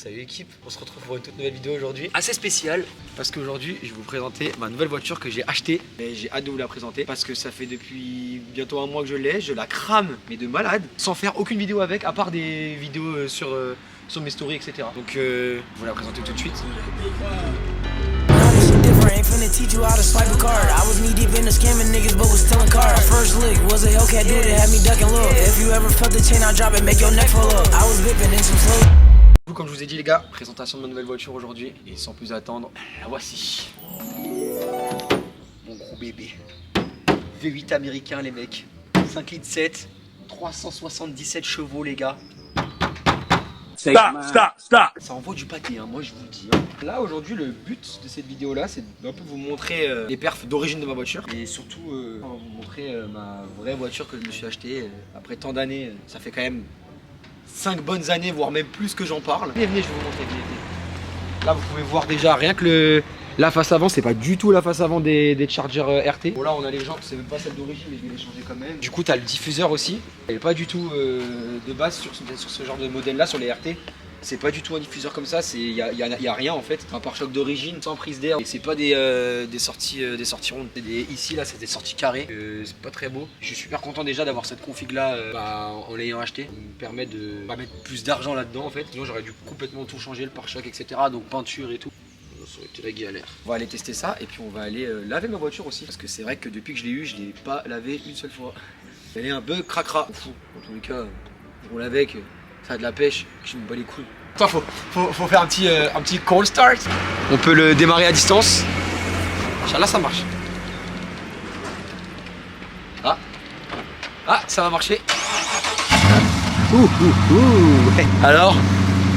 Salut équipe, on se retrouve pour une toute nouvelle vidéo aujourd'hui. Assez spéciale parce qu'aujourd'hui je vais vous présenter ma nouvelle voiture que j'ai achetée. Et j'ai hâte de vous la présenter parce que ça fait depuis bientôt un mois que je l'ai. Je la crame mais de malade sans faire aucune vidéo avec à part des vidéos sur mes stories etc. Donc je vais vous la présenter tout de suite. Ain't finna teach you how to swipe a card. I was knee deep in the scamming niggas, but was still in car. First lick was a Hellcat dude that had me ducking low. If you ever felt the chain, I drop it, make your neck fall up. I was whipping in some slow. Comme je vous ai dit les gars, présentation de ma nouvelle voiture aujourd'hui. Et sans plus attendre, la voici. Mon gros bébé. V8 américain les mecs. 5 litres 7, 377 chevaux les gars. Stop. Ça envoie du pâté, hein, moi je vous le dis. Hein. Là aujourd'hui le but de cette vidéo là c'est d'un peu vous montrer les perfs d'origine de ma voiture. Et surtout vous montrer ma vraie voiture que je me suis achetée après tant d'années. Ça fait quand même 5 bonnes années, voire même plus que j'en parle. Venez, je vais vous montrer, venez. Là vous pouvez voir déjà rien que la face avant, c'est pas du tout la face avant des Charger RT. Bon là on a les jantes, c'est même pas celle d'origine mais je vais les changer quand même. Du coup t'as le diffuseur aussi. Il n'est pas du tout de base sur ce genre de modèle là, sur les RT. C'est pas du tout un diffuseur comme ça, il y a rien en fait. Un pare-choc d'origine sans prise d'air. Et c'est pas des sorties rondes. Ici là c'est des sorties carrées. C'est pas très beau. Je suis super content déjà d'avoir cette config là en l'ayant acheté. Ça me permet de pas mettre plus d'argent là-dedans en fait. Sinon j'aurais dû complètement tout changer, le pare-choc etc. Donc peinture et tout. Ça aurait été la galère. On va aller tester ça et puis on va aller laver ma voiture aussi. Parce que c'est vrai que depuis que je l'ai eu, je l'ai pas lavé une seule fois. Elle est un peu cracra. En tous les cas, je roule avec. Ça a de la pêche, je me bats les couilles. Attends, faut faire un petit cold start. On peut le démarrer à distance. Là ça marche. Ah, ça va marcher. Alors,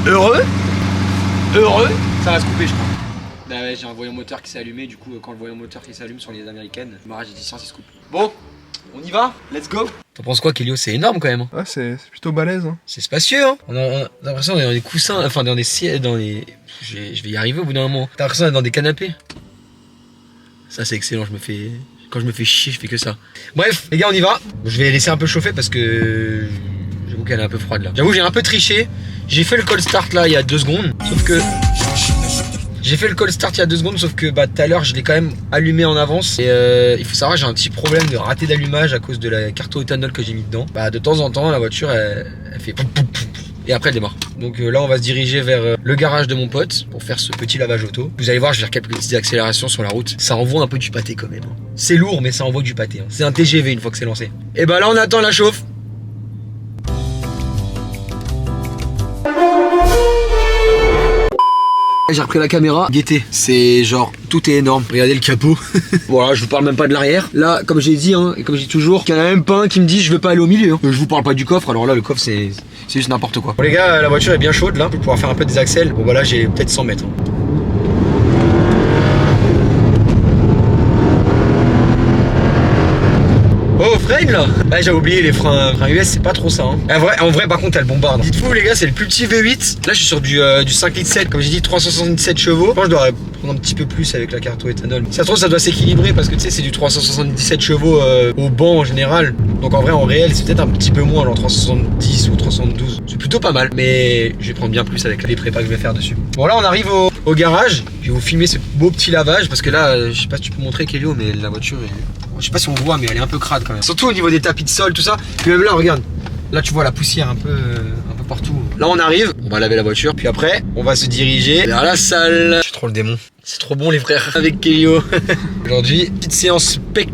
heureux, ça va se couper je crois. Bah ouais, j'ai un voyant moteur qui s'est allumé, du coup quand le voyant moteur qui s'allume sur les américaines, le démarrage à distance il se coupe. Bon, on y va, let's go. T'en penses quoi Kelio? C'est énorme quand même hein. Ouais c'est plutôt balèze hein. C'est spacieux hein. On a l'impression d'être dans des coussins, enfin dans des sièges, je vais y arriver au bout d'un moment. T'as l'impression d'être dans des canapés. Ça c'est excellent, quand je me fais chier je fais que ça. Bref les gars on y va. Je vais laisser un peu chauffer parce que j'avoue qu'elle est un peu froide là. J'avoue j'ai un peu triché. J'ai fait le cold start là il y a 2 secondes. Sauf que j'ai fait le cold start il y a 2 secondes, sauf que tout à l'heure je l'ai quand même allumé en avance. Et il faut savoir, j'ai un petit problème de raté d'allumage à cause de la carte au éthanol que j'ai mis dedans. De temps en temps, la voiture elle fait poum, poum, poum, et après elle démarre. Donc là, on va se diriger vers le garage de mon pote pour faire ce petit lavage auto. Vous allez voir, je vais faire quelques petites accélérations sur la route. Ça envoie un peu du pâté quand même. C'est lourd, mais ça envoie du pâté. C'est un TGV une fois que c'est lancé. Et là, on attend la chauffe. J'ai repris la caméra, guettez, c'est genre tout est énorme, regardez le capot. Voilà, je vous parle même pas de l'arrière. Là, comme j'ai dit, hein, et comme je dis toujours, il y en a même pas un qui me dit je veux pas aller au milieu. Je vous parle pas du coffre, alors là le coffre c'est juste n'importe quoi. Bon les gars, la voiture est bien chaude là, pour pouvoir faire un peu des axels. Bon bah là j'ai peut-être 100 mètres. Oh freine là. J'ai oublié les freins US, c'est pas trop ça hein. En vrai par contre elle bombarde. Dites-vous les gars, c'est le plus petit V8. Là je suis sur du 5 litres 7, comme j'ai dit 377 chevaux. Je pense que je dois prendre un petit peu plus avec la carte au éthanol. Ça se trouve ça doit s'équilibrer parce que tu sais c'est du 377 chevaux au banc en général. Donc en vrai en réel c'est peut-être un petit peu moins, genre 370 ou 312. C'est plutôt pas mal, mais je vais prendre bien plus avec les prépas que je vais faire dessus. Bon là on arrive au garage. Je vais vous filmer ce beau petit lavage parce que là je sais pas si tu peux montrer Kelio, mais la voiture est... Je sais pas si on voit mais elle est un peu crade quand même. Surtout au niveau des tapis de sol, tout ça. Puis même là, regarde. Là tu vois la poussière un peu partout. Là on arrive, on va laver la voiture. Puis après, on va se diriger vers la salle. Je suis trop le démon. C'est trop bon les frères avec Kelio. Aujourd'hui, petite séance pec,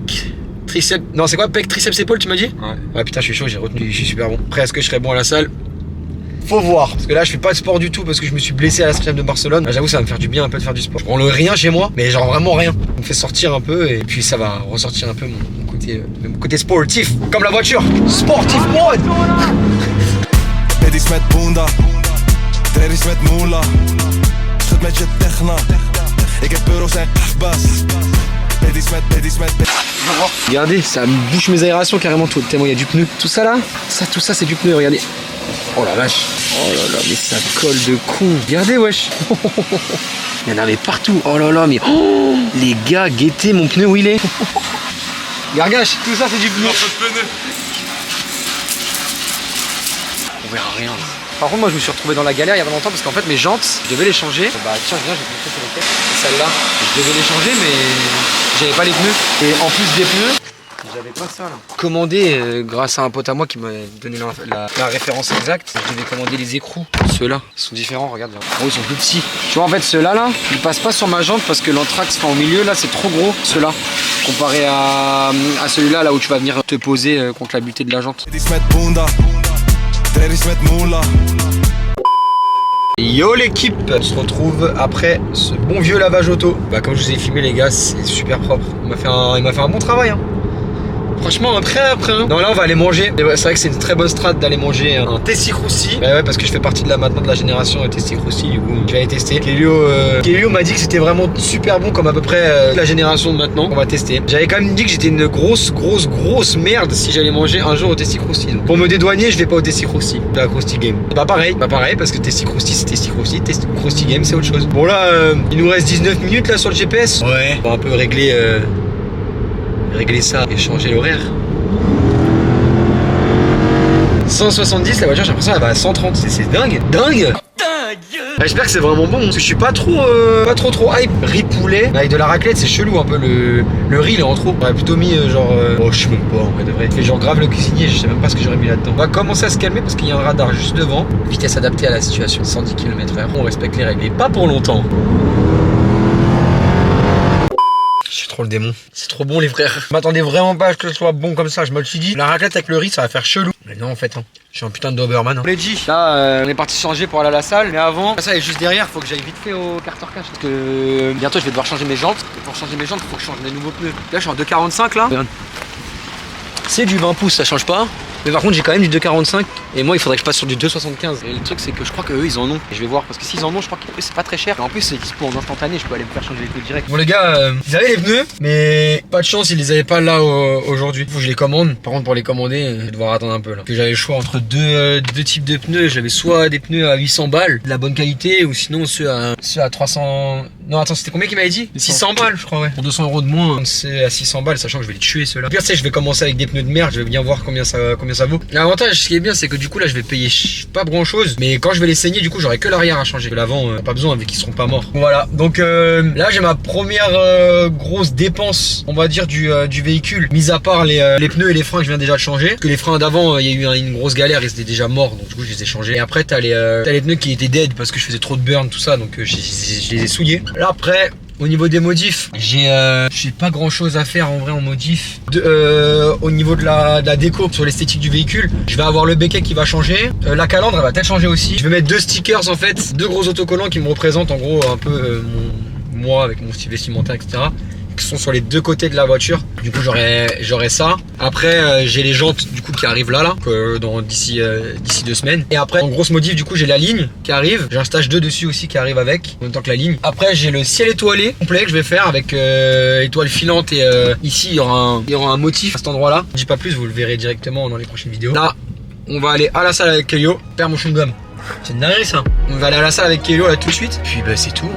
triceps. Non c'est quoi pec, triceps, épaule tu m'as dit? Ouais putain je suis chaud, j'ai retenu, je suis super bon. Après est-ce que je serai bon à la salle? Faut voir, parce que là je fais pas de sport du tout parce que je me suis blessé à la Stream de Barcelone. J'avoue ça va me faire du bien un peu de faire du sport. Je prends le rien chez moi, mais genre vraiment rien. Ça me fait sortir un peu et puis ça va ressortir un peu mon côté sportif. Comme la voiture, sportif mode. Regardez, ça me bouche mes aérations carrément tout, tellement il y a du pneu. Tout ça là, tout ça c'est du pneu, regardez. Oh la vache. Oh là là, mais ça colle de con. Regardez wesh. Il y en avait partout. Oh là là, mais oh, les gars, guettez mon pneu où il est. Gargache, tout ça c'est du pneu. on verra rien. Par contre moi je me suis retrouvé dans la galère il y a pas longtemps parce qu'en fait mes jantes, je devais les changer. Bah tiens viens, je vais te montrer sur lesquelles. Celle-là, je devais les changer mais j'avais pas les pneus. Et en plus des pneus, j'avais pas ça là. Commandé grâce à un pote à moi qui m'a donné la référence exacte. Je devais commander les écrous. Ceux-là, ils sont différents, regarde. Oh, ils sont plus petits. Tu vois en fait ceux-là là, ils passent pas sur ma jante parce que l'anthrax enfin, au milieu là c'est trop gros. Ceux-là, comparé à celui-là là où tu vas venir te poser contre la butée de la jante. Yo l'équipe, on se retrouve après ce bon vieux lavage auto. Bah comme je vous ai filmé les gars, c'est super propre. Il m'a fait un bon travail hein. Franchement après. Non là on va aller manger. C'est vrai que c'est une très bonne strat d'aller manger un Tessie Crousty. Bah ouais parce que je fais partie de la génération Tessie Crousty. Du coup je vais aller tester. Kelio m'a dit que c'était vraiment super bon comme à peu près la génération de maintenant. On va tester. J'avais quand même dit que j'étais une grosse merde si j'allais manger un jour au Tessie Crousty. Donc, pour me dédouaner je vais pas au Tessie Crousty. Je vais à Crousty Game. C'est pas pareil parce que Tessie Crousty c'est Tessie Crousty. Crousty Game c'est autre chose. Bon là il nous reste 19 minutes là sur le GPS. Ouais. On va un peu régler ça et changer l'horaire. 170 la voiture j'ai l'impression elle va à 130. C'est dingue. J'espère que c'est vraiment bon parce que je suis pas trop hype. Riz poulet avec de la raclette c'est chelou un peu le riz il est en trop. J'aurais plutôt mis genre oh je sais même pas en vrai de vrai. Fait genre grave le cuisinier je sais même pas ce que j'aurais mis là-dedans. On va commencer à se calmer parce qu'il y a un radar juste devant. Vitesse adaptée à la situation 110 km/h. On respecte les règles et pas pour longtemps. Je suis trop le démon. C'est trop bon les frères. Je m'attendais vraiment pas à ce que ce soit bon comme ça. Je me le suis dit. La raclette avec le riz ça va faire chelou. Mais non en fait hein. Je suis un putain de Doberman hein. Legit. Là on est parti changer pour aller à la salle. Mais avant ça est juste derrière. Faut que j'aille vite fait au carter cash. Parce que bientôt je vais devoir changer mes jantes. Et pour changer mes jantes faut que je change des nouveaux pneus. Là je suis en 2,45 là. C'est du 20 pouces ça change pas. Mais par contre j'ai quand même du 2,45 et moi il faudrait que je passe sur du 2,75. Et le truc c'est que je crois qu'eux ils en ont. Et je vais voir parce que s'ils en ont je crois que c'est pas très cher. Et en plus c'est dispo en instantané, je peux aller me faire changer les pneus direct. Bon les gars, ils avaient les pneus mais pas de chance ils les avaient pas là aujourd'hui. Faut que je les commande. Par contre pour les commander je vais devoir attendre un peu là. Parce que j'avais le choix entre deux types de pneus. J'avais soit des pneus à 800 balles de la bonne qualité ou sinon ceux à 300. Non attends c'était combien qu'il m'avait dit 600 balles je crois ouais. Pour 200 € de moins c'est à 600 balles sachant que je vais les tuer ceux-là. Pire tu sais je vais commencer avec des pneus de merde. Je vais bien voir combien ça vaut. L'avantage, ce qui est bien, c'est que du coup là je vais payer pas grand chose, mais quand je vais les saigner, du coup j'aurai que l'arrière à changer. L'avant, pas besoin vu qu'ils seront pas morts. Voilà, donc là j'ai ma première grosse dépense, on va dire du véhicule, mis à part les pneus et les freins que je viens déjà de changer. Parce que les freins d'avant, il y a eu une grosse galère, ils étaient déjà morts, donc du coup je les ai changés. Et après t'as les pneus qui étaient dead parce que je faisais trop de burn, tout ça, donc je les ai souillés. Là après. Au niveau des modifs, j'ai pas grand chose à faire en vrai en modif. Au niveau de la déco sur l'esthétique du véhicule, je vais avoir le béquet qui va changer. La calandre elle va peut-être changer aussi. Je vais mettre 2 stickers en fait, 2 gros autocollants qui me représentent en gros un peu moi avec mon style vestimentaire etc. Qui sont sur les 2 côtés de la voiture. Du coup j'aurai ça. Après j'ai les jantes du coup qui arrivent là d'ici 2 semaines. Et après en grosse modif du coup j'ai la ligne qui arrive. J'ai un stage 2 dessus aussi qui arrive avec en même temps que la ligne. Après j'ai le ciel étoilé complet que je vais faire avec étoile filante et ici il y aura un motif à cet endroit là. Je dis pas plus, vous le verrez directement dans les prochaines vidéos. Là on va aller à la salle avec Kelio faire mon chewing-gum. C'est une dinguerie ça. On va aller à la salle avec Kelio là tout de suite. Puis bah c'est tout.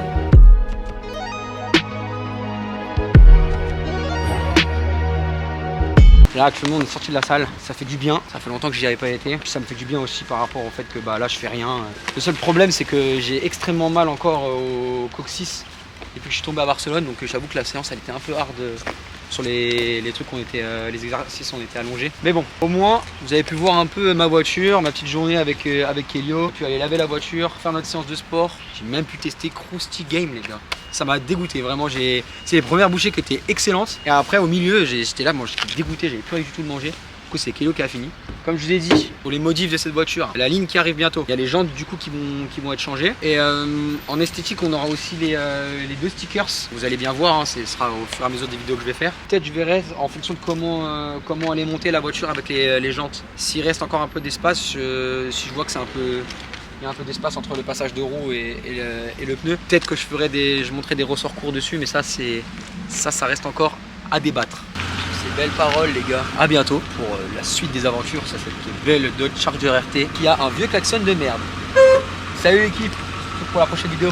Là actuellement on est sorti de la salle, ça fait du bien, ça fait longtemps que j'y avais pas été. Puis ça me fait du bien aussi par rapport au fait que bah là je fais rien. Le seul problème c'est que j'ai extrêmement mal encore au coccyx depuis que je suis tombé à Barcelone, donc j'avoue que la séance elle était un peu hard sur les trucs les exercices ont été allongés. Mais bon, au moins vous avez pu voir un peu ma voiture, ma petite journée avec Kelio. Puis aller laver la voiture, faire notre séance de sport. J'ai même pu tester Crousty Game les gars. Ça m'a dégoûté, vraiment, c'est les premières bouchées qui étaient excellentes. Et après au milieu, j'étais là, moi j'étais dégoûté, j'avais plus rien du tout de manger. Du coup c'est Kelio qui a fini. Comme je vous ai dit, pour les modifs de cette voiture, la ligne qui arrive bientôt. Il y a les jantes du coup qui vont être changées. Et en esthétique, on aura aussi les 2 stickers. Vous allez bien voir, hein, ce sera au fur et à mesure des vidéos que je vais faire. Peut-être je verrai en fonction de comment aller monter la voiture avec les jantes. S'il reste encore un peu d'espace, si je vois que c'est un peu... Il y a un peu d'espace entre le passage de roue et le pneu. Peut-être que je montrerai des ressorts courts dessus, mais ça reste encore à débattre. Ces belles paroles les gars. À bientôt pour la suite des aventures. Ça c'est une belle Dodge Charger RT qui a un vieux klaxon de merde. Salut l'équipe, pour la prochaine vidéo.